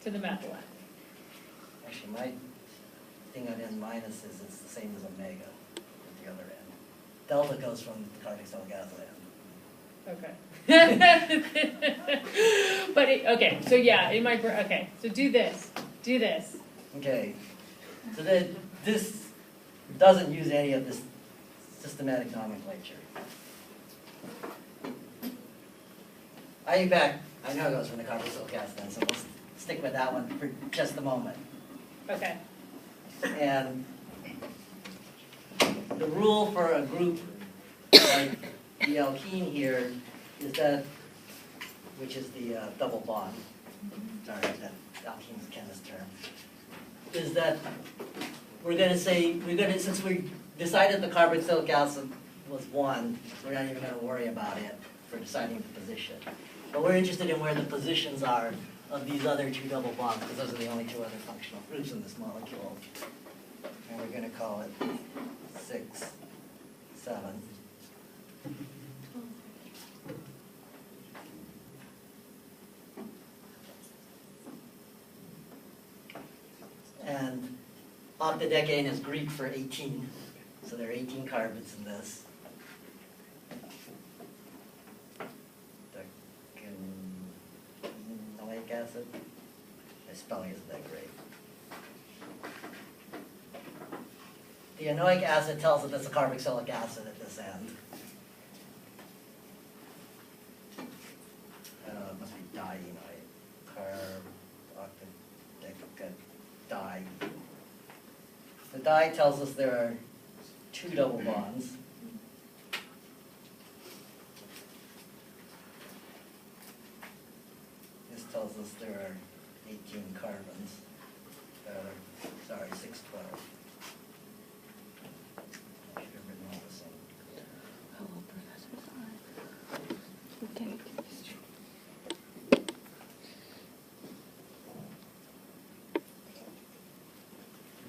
to the methyl end. Actually, my thing on N minus is it's the same as omega at the other end. Delta goes from the carboxylic acid end. Okay. But, okay, so yeah, in my, okay, so do this. Okay, so this doesn't use any of this systematic nomenclature. IUPAC, I know it goes from the carboxylic acid end, so we'll stick with that one for just a moment. Okay. And the rule for a group like the alkene here is that, which is the double bond, sorry, that alkene's a chemist term, is that we're going to say, since we decided the carboxylic acid was 1, we're not even going to worry about it for deciding the position. But we're interested in where the positions are of these other 2 double bonds, because those are the only 2 other functional groups in this molecule. And we're going to call it 6, 7. And octadecane is Greek for 18, so there are 18 carbons in this. Decanoic acid. My spelling isn't that great. The anoic acid tells us it's a carboxylic acid at this end. It must be dienoic. Di. The di tells us there are 2 double bonds. This tells us there are 18 carbons. Sorry, 6, 12. I should have written all this in. Hello, Professor. Okay.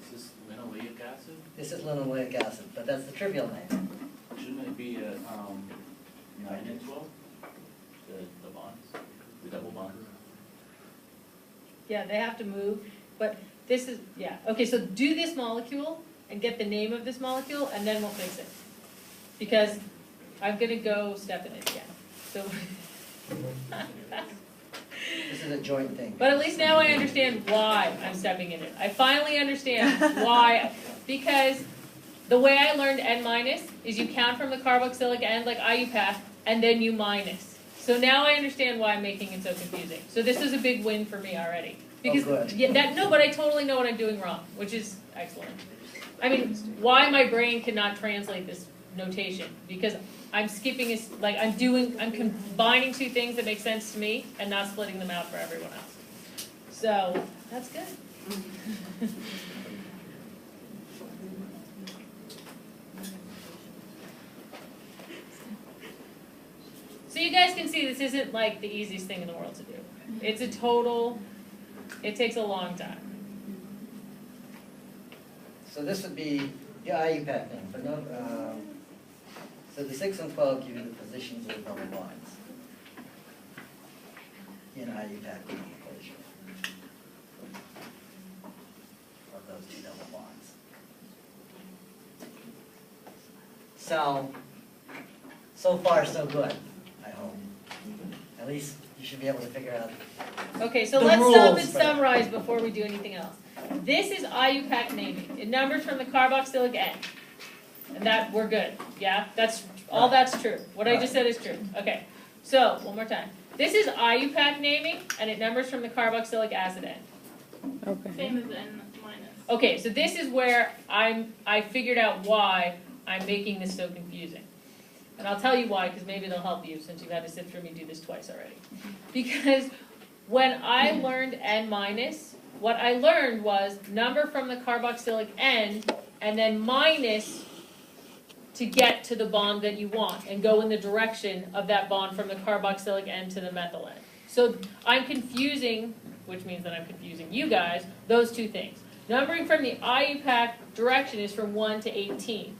Is this linoleic acid? This is linoleic acid, but that's the trivial name. Shouldn't it be at 9 and 12? The bonds, the double bonds. Yeah, they have to move, but this is, yeah. Okay, so do this molecule and get the name of this molecule, and then we'll fix it. Because I'm going to go step in it again. So, This is a joint thing. but at least now I understand why I'm stepping in it. I finally understand why, because the way I learned N minus is you count from the carboxylic end like IUPAC, and then you minus. So now I understand why I'm making it so confusing. So this is a big win for me already. Because good. yeah, no, but I totally know what I'm doing wrong, which is excellent. I mean, why my brain cannot translate this notation, because I'm skipping is like I'm combining 2 things that make sense to me and not splitting them out for everyone else. So that's good. So you guys can see this isn't like the easiest thing in the world to do. It's a total, it takes a long time. So this would be the IUPAC thing, but no, so the 6 and 12 give you the positions of the double bonds in IUPAC nomenclature of those 2 double bonds. So far so good, I hope. At least you should be able to figure out. Okay, so The let's stop and rules for- summarize before we do anything else. This is IUPAC naming. It numbers from the carboxylic end. And that, we're good. Yeah? That's, all that's true. What I just said is true. Okay. So, one more time. This is IUPAC naming, and it numbers from the carboxylic acid end. Okay. Same as N minus. Okay, so this is where I figured out why I'm making this so confusing. And I'll tell you why, because maybe they'll help you since you've had to sit through me do this twice already. Because when I learned N minus, what I learned was number from the carboxylic end and then minus to get to the bond that you want and go in the direction of that bond from the carboxylic end to the methyl end. So I'm confusing, which means that I'm confusing you guys, those 2 things. Numbering from the IUPAC direction is from 1 to 18.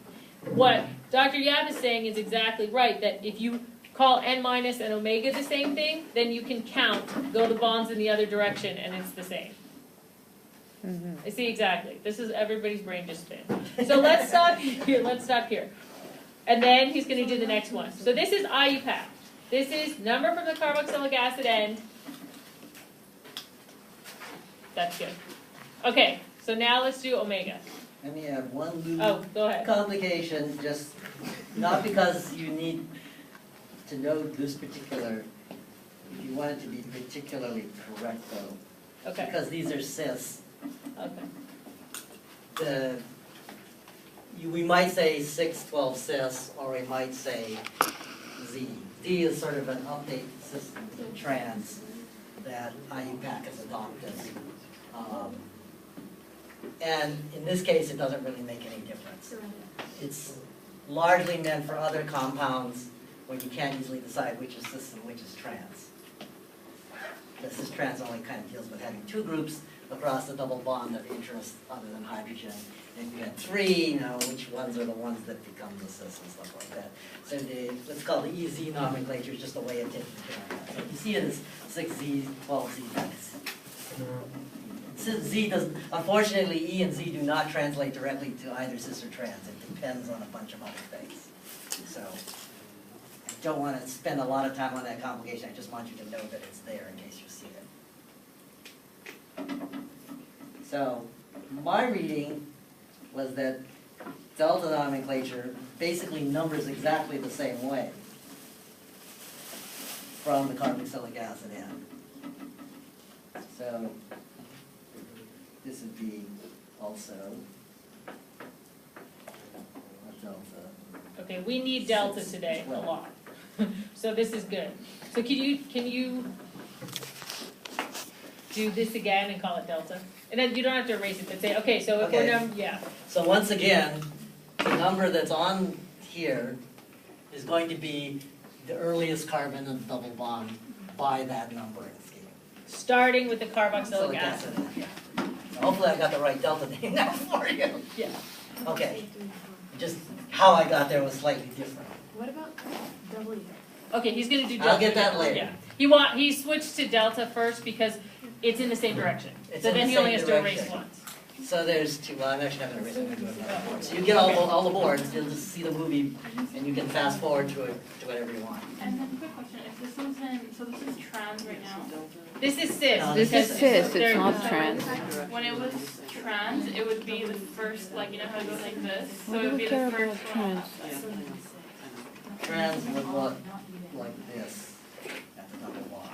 What Dr. Yap is saying is exactly right, that if you call N minus and omega the same thing, then you can count, go the bonds in the other direction, and it's the same. I see exactly. This is everybody's brain just spin. So let's stop here. Let's stop here. And then he's going to do the next one. So this is IUPAC. This is number from the carboxylic acid end. That's good. Okay, so now let's do omega. Let me have one Oh, little go ahead. complication, just not because you need to know this particular, if you want it to be particularly correct though, Okay, because these are cis. okay. We might say 612 cis, or we might say Z. Z is sort of an update system to trans that IUPAC has adopted. And in this case, it doesn't really make any difference. It's largely meant for other compounds when you can't easily decide which is cis and which is trans. The cis trans only kind of deals with having two groups across the double bond of interest other than hydrogen. And if you had three, you know, which ones are the ones that become the cis and stuff like that. So what's called the EZ nomenclature is just a way of taking care of that. So you see it as 6Z, 12Z. Since Z doesn't, unfortunately, E and Z do not translate directly to either cis or trans. It depends on a bunch of other things. So I don't want to spend a lot of time on that complication. I just want you to know that it's there in case you see it. So my reading was that delta nomenclature basically numbers exactly the same way from the carboxylic acid end. So this would be also a delta. Okay, we need delta today a lot. So this is good. So can you do this again and call it delta? And then you don't have to erase it, but say, okay, so if Okay. yeah. So once again, the number that's on here is going to be the earliest carbon of the double bond by that numbering scheme. Starting with the carboxylic So acid. yeah. So hopefully I got the right delta name now for you. Yeah. Okay. Just how I got there was slightly different. What about W? Okay, he's gonna do delta. I'll get that later. Yeah. He switched to delta first because it's in the same direction. It's So in then the he only same has to erase direction. once. So there's two, well, I'm actually not gonna erase it, I'm gonna do another board. So you get all the boards, you'll just see the movie, and you can fast forward to it, to whatever you want. And then quick question, if this one's in, so this is trans right now. This is cis. No, This is because cis, they're- it's not trans. When it was trans, it would be the first, like, you know how it goes like this? So Why it do would we be care the about first one. trans? Trans would look like this at the double bottom.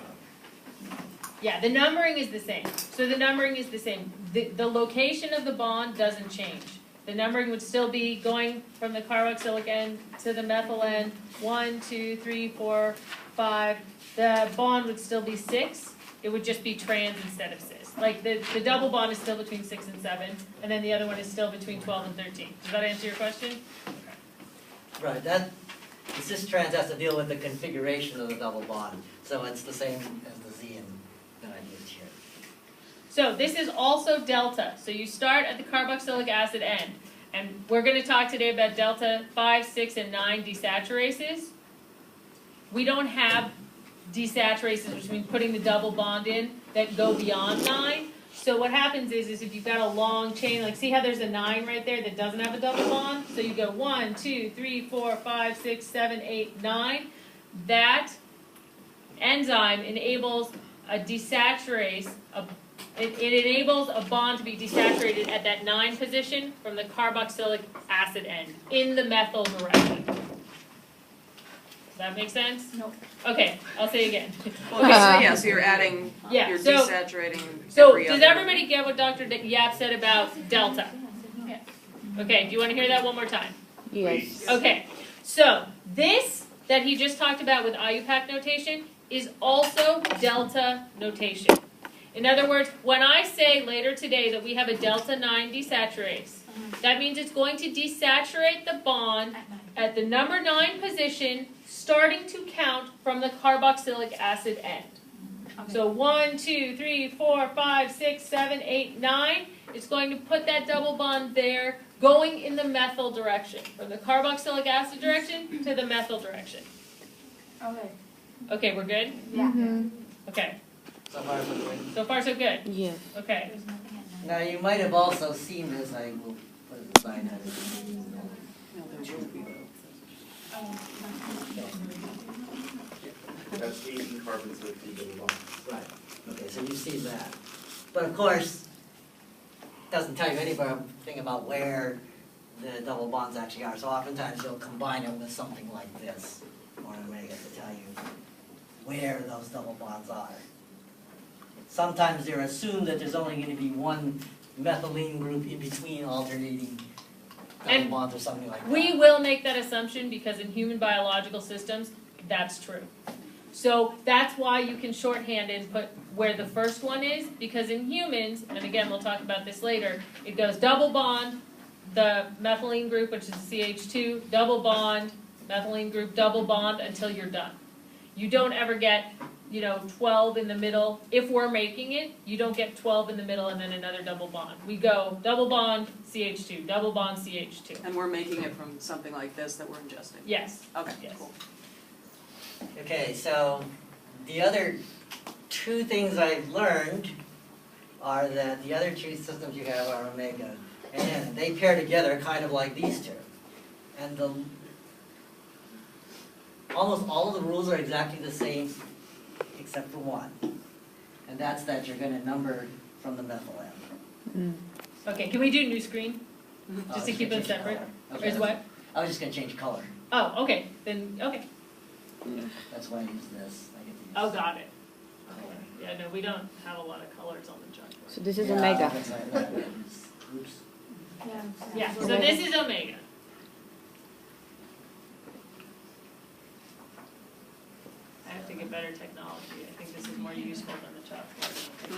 Yeah, the numbering is the same. So the numbering is the same. The location of the bond doesn't change. The numbering would still be going from the carboxylic end to the methyl end. 1, 2, 3, 4, 5. The bond would still be 6. It would just be trans instead of cis. Like the double bond is still between 6 and 7, and then the other one is still between 12 and 13. Does that answer your question? Right, the cis trans has to deal with the configuration of the double bond, so it's the same as the Z that I used here. So this is also delta. So you start at the carboxylic acid end. And we're going to talk today about delta 5, 6, and 9 desaturases. We don't have desaturases, which means putting the double bond in, that go beyond 9. So what happens is if you've got a long chain, like see how there's a 9 right there that doesn't have a double bond? So you go 1, 2, 3, 4, 5, 6, 7, 8, 9. That enzyme enables a desaturase, it enables a bond to be desaturated at that 9 position from the carboxylic acid end in the methyl direction. Does that make sense? Nope. Okay, I'll say again. Okay, so yeah, so you're adding, Yeah, you're so- desaturating So every does other- everybody get what Dr. Yap said about delta? Yeah. Okay, do you want to hear that one more time? Yes. Okay, so this that he just talked about with IUPAC notation is also delta notation. In other words, when I say later today that we have a delta 9 desaturase, that means it's going to desaturate the bond at the number 9 position, starting to count from the carboxylic acid end. So 1, 2, 3, 4, 5, 6, 7, 8, 9. It's going to put that double bond there, going in the methyl direction, from the carboxylic acid direction to the methyl direction. Okay. Okay, we're good? Yeah. Okay, So far, so good. so far so good, Yes. okay. Now, you might have also seen this, I will put it aside. That's 18 carbons with the double bond. Right, okay, so you've seen that. But of course, doesn't tell you anything about where the double bonds actually are. So oftentimes you'll combine it with something like this, or an omega, to tell you where those double bonds are. Sometimes they're assumed that there's only gonna be one methylene group in between alternating double And bonds or something like that. We will make that assumption because in human biological systems, that's true. So that's why you can shorthand and put where the first one is, because in humans, and again, we'll talk about this later, it goes double bond, the methylene group, which is CH2, double bond, methylene group, double bond, until you're done. You don't ever get, 12 in the middle. If we're making it, you don't get 12 in the middle and then another double bond. We go double bond, CH2, double bond, CH2. And we're making it from something like this that we're ingesting? Yes. Okay, Yes. cool. Okay, so the other two things I've learned are that the other two systems you have are omega, and they pair together kind of like these two. And almost all of the rules are exactly the same, except for one. And that's that you're gonna number from the methyl end. Okay, can we do new screen? I Just was to keep gonna them change separate? color. Or Okay, is what? I was just gonna change color. Oh, okay, then, okay. That's why I use this. I get to use Oh, got it. color. Yeah, no, we don't have a lot of colors on the chart. So this is Yeah, omega. that's like that. Oops. Yeah, so this is omega. I have to get better technology. I think this is more useful than the chalkboard.